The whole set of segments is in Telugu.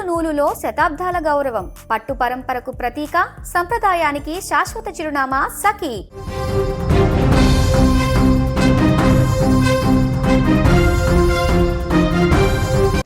నూలులో శతాబ్దాల గౌరవం, పట్టు పరంపరకు ప్రతీక, సంప్రదాయానికి శాశ్వత చిరునామా సఖీ.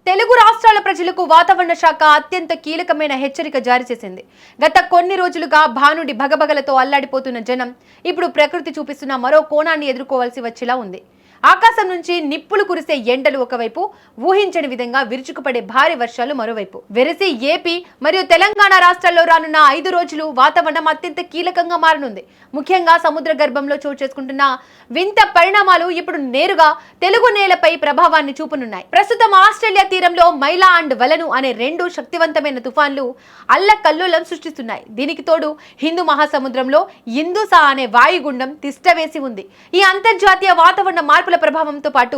తెలుగు రాష్ట్రాల ప్రజలకు వాతావరణ శాఖ అత్యంత కీలకమైన హెచ్చరిక జారీ చేసింది. గత కొన్ని రోజులుగా భానుడి భగభగలతో అల్లాడిపోతున్న జనం ఇప్పుడు ప్రకృతి చూపిస్తున్న మరో కోణాన్ని ఎదుర్కోవాల్సి వచ్చేలా ఉంది. ఆకాశం నుంచి నిప్పులు కురిసే ఎండలు ఒకవైపు, ఊహించని విధంగా విరుచుకుపడే భారీ వర్షాలు మరోవైపు. వెరసి ఏపీ మరియు తెలంగాణ రాష్ట్రాల్లో రానున్న 5 రోజులు వాతావరణం అత్యంత కీలకంగా మారనుంది. ముఖ్యంగా సముద్ర గర్భంలో చోటు చేసుకుంటున్న వింత పరిణామాలు ఇప్పుడు నేరుగా తెలుగు నేలపై ప్రభావాన్ని చూపనున్నాయి. ప్రస్తుతం ఆస్ట్రేలియా తీరంలో మైలా అండ్ వలను అనే 2 శక్తివంతమైన తుఫాన్లు అల్లకల్లోలం సృష్టిస్తున్నాయి. దీనికి తోడు హిందూ మహాసముద్రంలో ఇందుసా అనే వాయుగుండం తిష్టవేసి ఉంది. ఈ అంతర్జాతీయ వాతావరణ మార్పుల ప్రభావంతో పాటు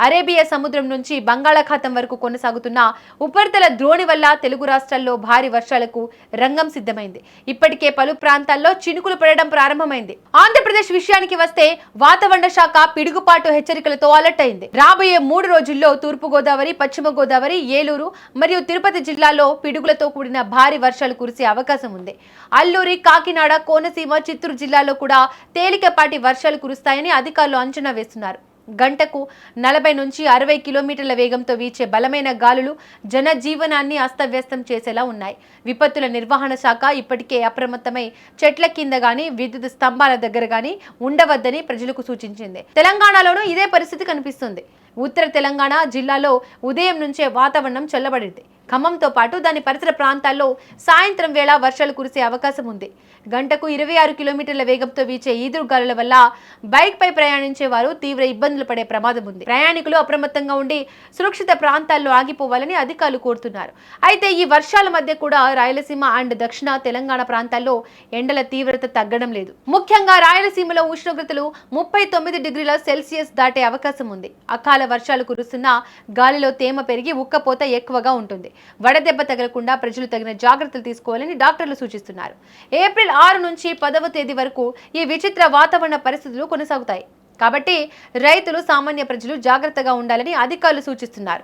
అరేబియా సముద్రం నుంచి బంగాళాఖాతం వరకు కొనసాగుతున్న ఉపరితల ద్రోణి వల్ల తెలుగు రాష్ట్రాల్లో భారీ వర్షాలకు రంగం సిద్ధమైంది. ఇప్పటికే పలు ప్రాంతాల్లో చినుకులు పడడం ప్రారంభమైంది. ఆంధ్రప్రదేశ్ విషయానికి వస్తే వాతావరణ శాఖ పిడుగుపాటు హెచ్చరికలతో అలర్ట్ అయింది. రాబోయే 3 రోజుల్లో తూర్పు గోదావరి, పశ్చిమ గోదావరి, ఏలూరు మరియు తిరుపతి జిల్లాల్లో పిడుగులతో కూడిన భారీ వర్షాలు కురిసే అవకాశం ఉంది. అల్లూరి, కాకినాడ, కోనసీమ, చిత్తూరు జిల్లాలో కూడా తేలికపాటి వర్షాలు కురుస్తాయని అధికారులు అంచనా వేస్తున్నారు. గంటకు 40 నుంచి 60 కిలోమీటర్ల వేగంతో వీచే బలమైన గాలులు జనజీవనాన్ని అస్తవ్యస్తం చేసేలా ఉన్నాయి. విపత్తుల నిర్వహణ శాఖ ఇప్పటికే అప్రమత్తమై చెట్ల కింద గానీ, విద్యుత్ స్తంభాల దగ్గర గానీ ఉండవద్దని ప్రజలకు సూచించింది. తెలంగాణలోనూ ఇదే పరిస్థితి కనిపిస్తుంది. ఉత్తర తెలంగాణ జిల్లాలో ఉదయం నుంచే వాతావరణం చల్లబడింది. ఖమ్మంతో పాటు దాని పరిసర ప్రాంతాల్లో సాయంత్రం వేళ వర్షాలు కురిసే అవకాశం ఉంది. గంటకు 26 కిలోమీటర్ల వేగంతో వీచే ఈదురు గాలుల వల్ల బైక్ పై ప్రయాణించే వారు తీవ్ర ఇబ్బందులు పడే ప్రమాదం ఉంది. ప్రయాణికులు అప్రమత్తంగా ఉండి సురక్షిత ప్రాంతాల్లో ఆగిపోవాలని అధికారులు కోరుతున్నారు. అయితే ఈ వర్షాల మధ్య కూడా రాయలసీమ అండ్ దక్షిణ తెలంగాణ ప్రాంతాల్లో ఎండల తీవ్రత తగ్గడం లేదు. ముఖ్యంగా రాయలసీమలో ఉష్ణోగ్రతలు 39 డిగ్రీల సెల్సియస్ దాటే అవకాశం ఉంది. అకాల వర్షాలు కురుస్తున్న గాలిలో తేమ పెరిగి ఉక్కపోత ఎక్కువగా ఉంటుంది. వడదెబ్బ తగలకుండా ప్రజలు తగిన జాగ్రత్తలు తీసుకోవాలని డాక్టర్లు సూచిస్తున్నారు. ఏప్రిల్ 6 నుంచి 10వ తేదీ వరకు ఈ విచిత్ర వాతావరణ పరిస్థితులు కొనసాగుతాయి. కాబట్టి రైతులు, సామాన్య ప్రజలు జాగ్రత్తగా ఉండాలని అధికారులు సూచిస్తున్నారు.